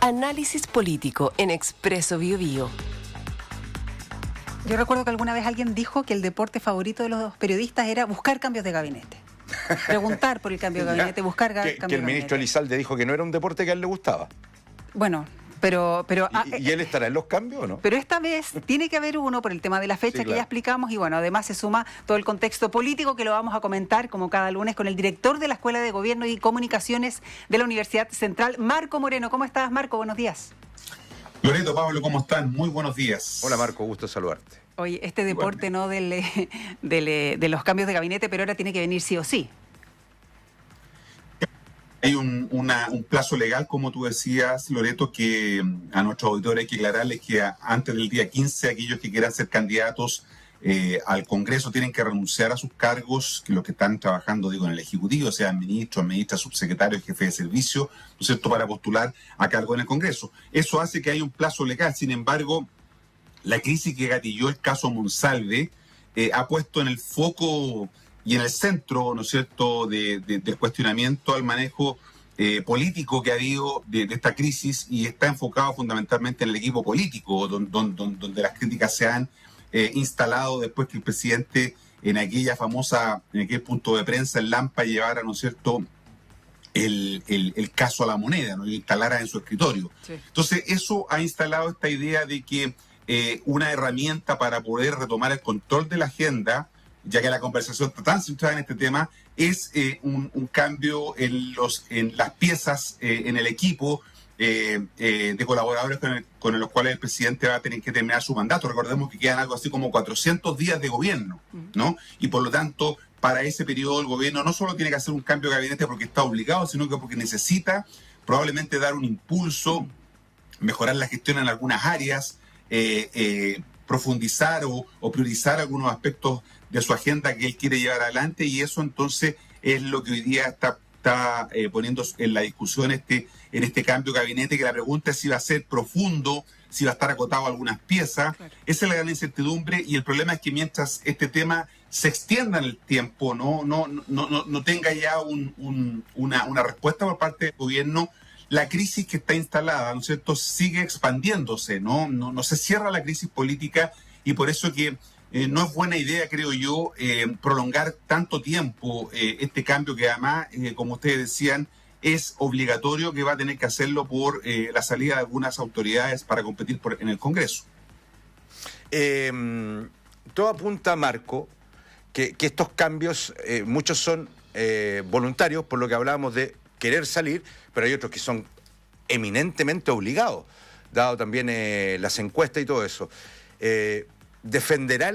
Análisis político en Expreso BioBio. Yo recuerdo que alguna vez alguien dijo que el deporte favorito de los periodistas era buscar cambios de gabinete. Preguntar por el cambio de gabinete, buscar cambios de gabinete. Que el ministro Elizalde dijo que no era un deporte que a él le gustaba. Bueno, pero ¿Y él estará en los cambios o no? Pero esta vez tiene que haber uno por el tema de la fecha, sí, que ya explicamos, y bueno, además se suma todo el contexto político que lo vamos a comentar como cada lunes con el director de la Escuela de Gobierno y Comunicaciones de la Universidad Central, Marco Moreno. ¿Cómo estás, Marco? Buenos días. Loreto, Pablo, ¿cómo están? Muy buenos días. Hola, Marco, gusto saludarte. Oye, este deporte no de los cambios de gabinete, pero ahora tiene que venir sí o sí. Hay un plazo legal, como tú decías, Loreto, que a nuestros auditores hay que aclararles que antes del día 15, aquellos que quieran ser candidatos al Congreso tienen que renunciar a sus cargos, que los que están trabajando, en el Ejecutivo, sean ministros, ministras, subsecretarios, jefes de servicio, ¿no es cierto?, para postular a cargo en el Congreso. Eso hace que haya un plazo legal. Sin embargo, la crisis que gatilló el caso Monsalve ha puesto en el foco y en el centro, ¿no es cierto?, del cuestionamiento al manejo político que ha habido de esta crisis, y está enfocado fundamentalmente en el equipo político, donde las críticas se han instalado después que el presidente en aquel punto de prensa en Lampa llevara, ¿no es cierto?, el caso a la moneda, ¿no?, y instalara en su escritorio. Sí. Entonces eso ha instalado esta idea de que una herramienta para poder retomar el control de la agenda, ya que la conversación está tan centrada en este tema, es un cambio en las piezas, en el equipo de colaboradores con los cuales el presidente va a tener que terminar su mandato. Recordemos que quedan algo así como 400 días de gobierno, ¿no? Y por lo tanto, para ese periodo el gobierno no solo tiene que hacer un cambio de gabinete porque está obligado, sino que porque necesita probablemente dar un impulso, mejorar la gestión en algunas áreas, profundizar o priorizar algunos aspectos de su agenda que él quiere llevar adelante, y eso entonces es lo que hoy día está poniendo en la discusión en este cambio de gabinete, que la pregunta es si va a ser profundo, si va a estar acotado a algunas piezas. Claro. Esa es la gran incertidumbre, y el problema es que mientras este tema se extienda en el tiempo, no tenga ya una respuesta por parte del gobierno, la crisis que está instalada, ¿no es cierto?, sigue expandiéndose, no se cierra la crisis política, y por eso que no es buena idea, creo yo, prolongar tanto tiempo este cambio, que además, como ustedes decían, es obligatorio, que va a tener que hacerlo por la salida de algunas autoridades para competir en el Congreso. Todo apunta, Marco, que estos cambios, muchos son voluntarios, por lo que hablábamos de querer salir, pero hay otros que son eminentemente obligados, dado también las encuestas y todo eso. ¿Defenderá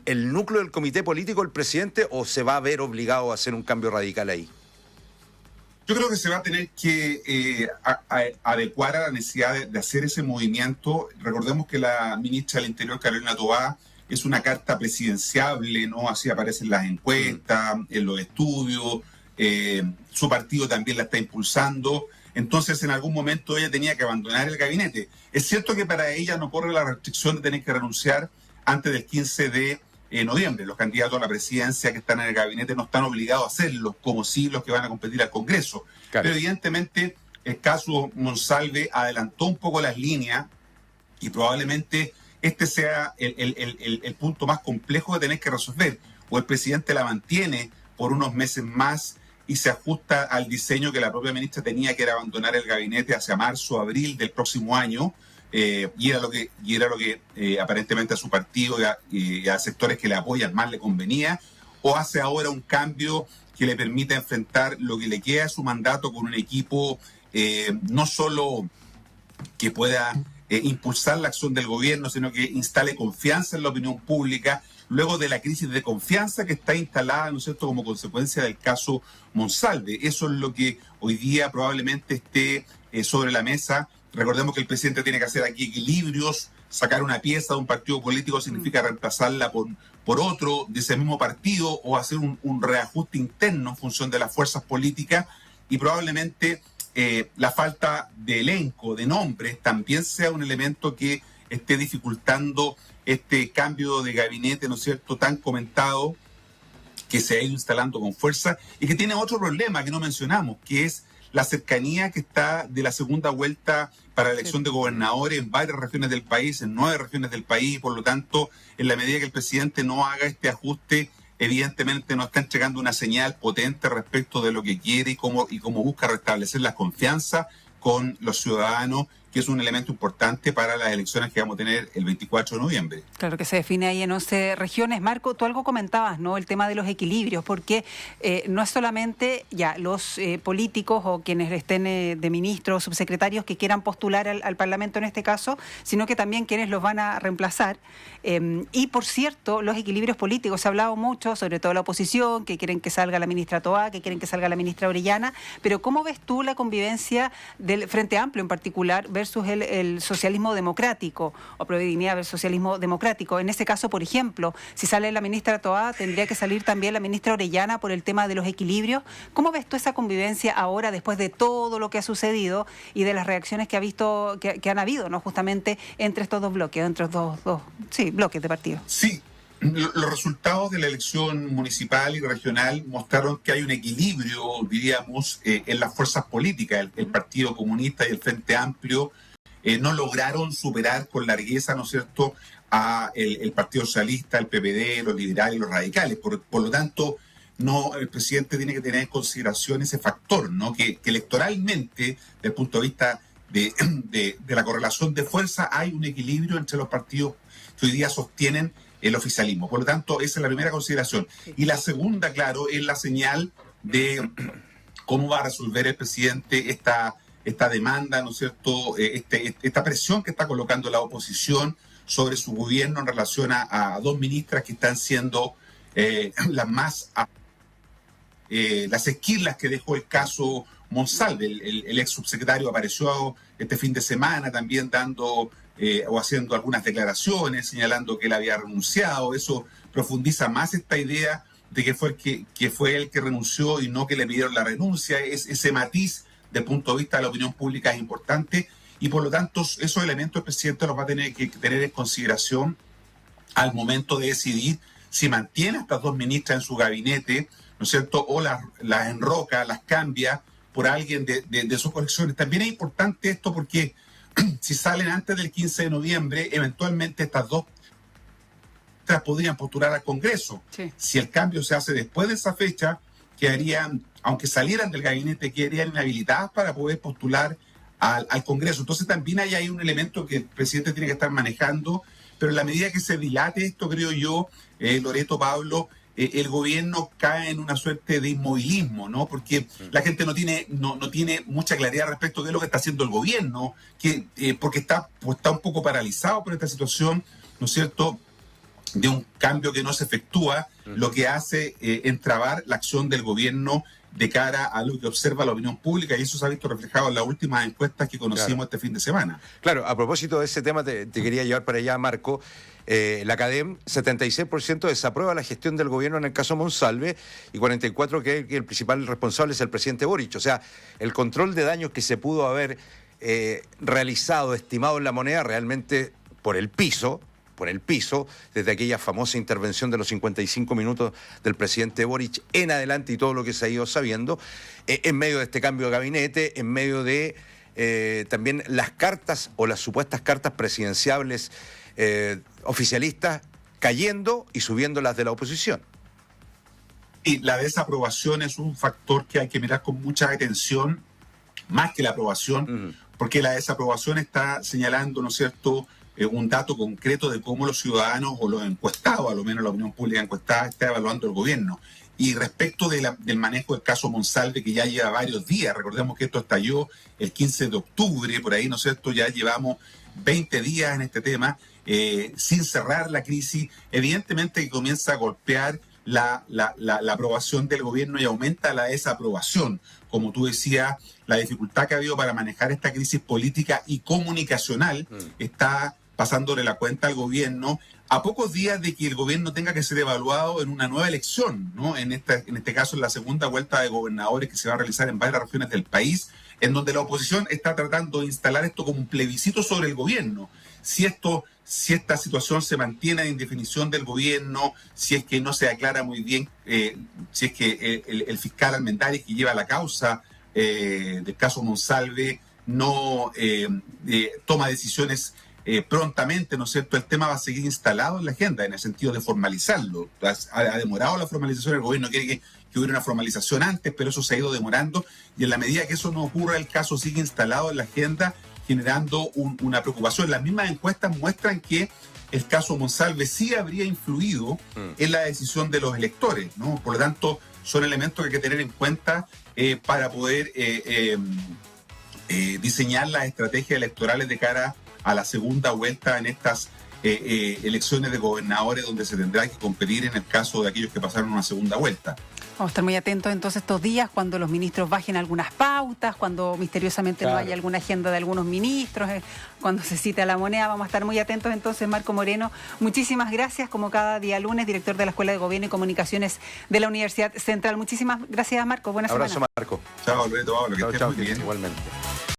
el núcleo del comité político el presidente, o se va a ver obligado a hacer un cambio radical ahí? Yo creo que se va a tener que adecuar a la necesidad de hacer ese movimiento. Recordemos que la ministra del Interior, Carolina Toá, es una carta presidenciable, ¿no? Así aparecen las encuestas, en los estudios, su partido también la está impulsando. Entonces, en algún momento ella tenía que abandonar el gabinete. Es cierto que para ella no corre la restricción de tener que renunciar antes del 15 de noviembre. Los candidatos a la presidencia que están en el gabinete no están obligados a hacerlo, como sí los que van a competir al Congreso. Claro. Pero evidentemente el caso Monsalve adelantó un poco las líneas, y probablemente este sea el punto más complejo de tener que resolver. O el presidente la mantiene por unos meses más y se ajusta al diseño que la propia ministra tenía, que era abandonar el gabinete hacia marzo o abril del próximo año, y era lo que aparentemente a su partido y a sectores que le apoyan más le convenía, o hace ahora un cambio que le permita enfrentar lo que le queda de su mandato con un equipo no solo que pueda impulsar la acción del gobierno, sino que instale confianza en la opinión pública, luego de la crisis de confianza que está instalada, ¿no es cierto?, como consecuencia del caso Monsalve. Eso es lo que hoy día probablemente esté sobre la mesa. Recordemos que el presidente tiene que hacer aquí equilibrios. Sacar una pieza de un partido político significa reemplazarla por otro de ese mismo partido, o hacer un reajuste interno en función de las fuerzas políticas, y probablemente la falta de elenco, de nombres, también sea un elemento que esté dificultando este cambio de gabinete, ¿no es cierto?, tan comentado, que se ha ido instalando con fuerza, y que tiene otro problema que no mencionamos, que es la cercanía que está de la segunda vuelta para la elección de gobernadores en varias regiones del país, en 9 regiones del país. Por lo tanto, en la medida que el presidente no haga este ajuste, evidentemente nos está entregando una señal potente respecto de lo que quiere y cómo busca restablecer la confianza con los ciudadanos, que es un elemento importante para las elecciones que vamos a tener el 24 de noviembre. Claro, que se define ahí en 11 regiones. Marco, tú algo comentabas, ¿no? El tema de los equilibrios, porque no es solamente ya los políticos o quienes estén de ministros, subsecretarios que quieran postular al Parlamento en este caso, sino que también quienes los van a reemplazar. Y, por cierto, los equilibrios políticos. Se ha hablado mucho, sobre todo la oposición, que quieren que salga la ministra Toá, que quieren que salga la ministra Orellana. Pero, ¿cómo ves tú la convivencia del Frente Amplio en particular versus el socialismo democrático, o Prodignidad versus socialismo democrático? En ese caso, por ejemplo, si sale la ministra Toá, tendría que salir también la ministra Orellana por el tema de los equilibrios. ¿Cómo ves tú esa convivencia ahora, después de todo lo que ha sucedido y de las reacciones que han habido, ¿no? Justamente entre estos dos bloques, entre los dos bloques de partidos? Sí. Los resultados de la elección municipal y regional mostraron que hay un equilibrio, diríamos, en las fuerzas políticas. El Partido Comunista y el Frente Amplio no lograron superar con largueza, ¿no es cierto?, a el Partido Socialista, el PPD, los liberales y los radicales. Por lo tanto, el presidente tiene que tener en consideración ese factor, ¿no? Que electoralmente, desde el punto de vista de la correlación de fuerza, hay un equilibrio entre los partidos que hoy día sostienen el oficialismo. Por lo tanto, esa es la primera consideración. Y la segunda, claro, es la señal de cómo va a resolver el presidente esta demanda, ¿no es cierto?, esta presión que está colocando la oposición sobre su gobierno en relación a dos ministras que están siendo las esquirlas que dejó el caso Monsalve. El ex subsecretario apareció este fin de semana también dando o haciendo algunas declaraciones, señalando que él había renunciado. Eso profundiza más esta idea de que fue él que renunció y no que le pidieron la renuncia. Ese matiz del punto de vista de la opinión pública es importante, y por lo tanto esos elementos el presidente los va a tener que tener en consideración al momento de decidir si mantiene a estas dos ministras en su gabinete, ¿no es cierto?, o las enroca, las cambia por alguien de sus colecciones. También es importante esto porque si salen antes del 15 de noviembre, eventualmente estas dos podrían postular al Congreso. Sí. Si el cambio se hace después de esa fecha, quedarían, aunque salieran del gabinete, quedarían inhabilitadas para poder postular al Congreso. Entonces también hay ahí un elemento que el presidente tiene que estar manejando, pero en la medida que se dilate esto, creo yo, Loreto, Pablo, el gobierno cae en una suerte de inmovilismo, ¿no? Porque la gente no tiene mucha claridad respecto de lo que está haciendo el gobierno, porque está un poco paralizado por esta situación, ¿no es cierto?, de un cambio que no se efectúa, lo que hace entrabar la acción del gobierno de cara a lo que observa la opinión pública, y eso se ha visto reflejado en las últimas encuestas que conocimos este fin de semana. Claro, a propósito de ese tema, te quería llevar para allá, Marco. La Academ, 76% desaprueba la gestión del gobierno en el caso Monsalve y 44% que el principal responsable es el presidente Boric. O sea, el control de daños que se pudo haber realizado, estimado en la moneda, realmente por el piso, desde aquella famosa intervención de los 55 minutos del presidente Boric en adelante y todo lo que se ha ido sabiendo, en medio de este cambio de gabinete, en medio de también las cartas o las supuestas cartas presidenciables oficialistas cayendo y subiendo las de la oposición. Y la desaprobación es un factor que hay que mirar con mucha atención, más que la aprobación, porque la desaprobación está señalando, ¿no es cierto?, un dato concreto de cómo los ciudadanos o los encuestados, a lo menos la opinión pública encuestada, está evaluando el gobierno. Y respecto del manejo del caso Monsalve, que ya lleva varios días, recordemos que esto estalló el 15 de octubre, por ahí, ¿no es cierto?, ya llevamos 20 días en este tema, sin cerrar la crisis, evidentemente que comienza a golpear la aprobación del gobierno y aumenta la desaprobación. Como tú decías, la dificultad que ha habido para manejar esta crisis política y comunicacional está pasándole la cuenta al gobierno a pocos días de que el gobierno tenga que ser evaluado en una nueva elección, ¿no? En este caso, en la segunda vuelta de gobernadores que se va a realizar en varias regiones del país, en donde la oposición está tratando de instalar esto como un plebiscito sobre el gobierno. Si esta situación se mantiene en indefinición del gobierno, si es que no se aclara muy bien, si es que el fiscal Armendáriz, que lleva la causa del caso Monsalve no toma decisiones prontamente, ¿no es cierto?, el tema va a seguir instalado en la agenda en el sentido de formalizarlo. Ha demorado la formalización, el gobierno quiere que hubiera una formalización antes, pero eso se ha ido demorando, y en la medida que eso no ocurra, el caso sigue instalado en la agenda, generando una preocupación. Las mismas encuestas muestran que el caso Monsalve sí habría influido en la decisión de los electores, ¿no? Por lo tanto, son elementos que hay que tener en cuenta para poder diseñar las estrategias electorales de cara a la segunda vuelta en estas elecciones de gobernadores, donde se tendrá que competir en el caso de aquellos que pasaron una segunda vuelta. Vamos a estar muy atentos entonces estos días cuando los ministros bajen algunas pautas, cuando misteriosamente no haya alguna agenda de algunos ministros, cuando se cite a la moneda. Vamos a estar muy atentos entonces. Marco Moreno, muchísimas gracias, como cada día lunes, director de la Escuela de Gobierno y Comunicaciones de la Universidad Central. Muchísimas gracias, Marco. Buenas semanas. Abrazo, Marco. Chao, Alberto. Pablo, que estés muy bien. Igualmente.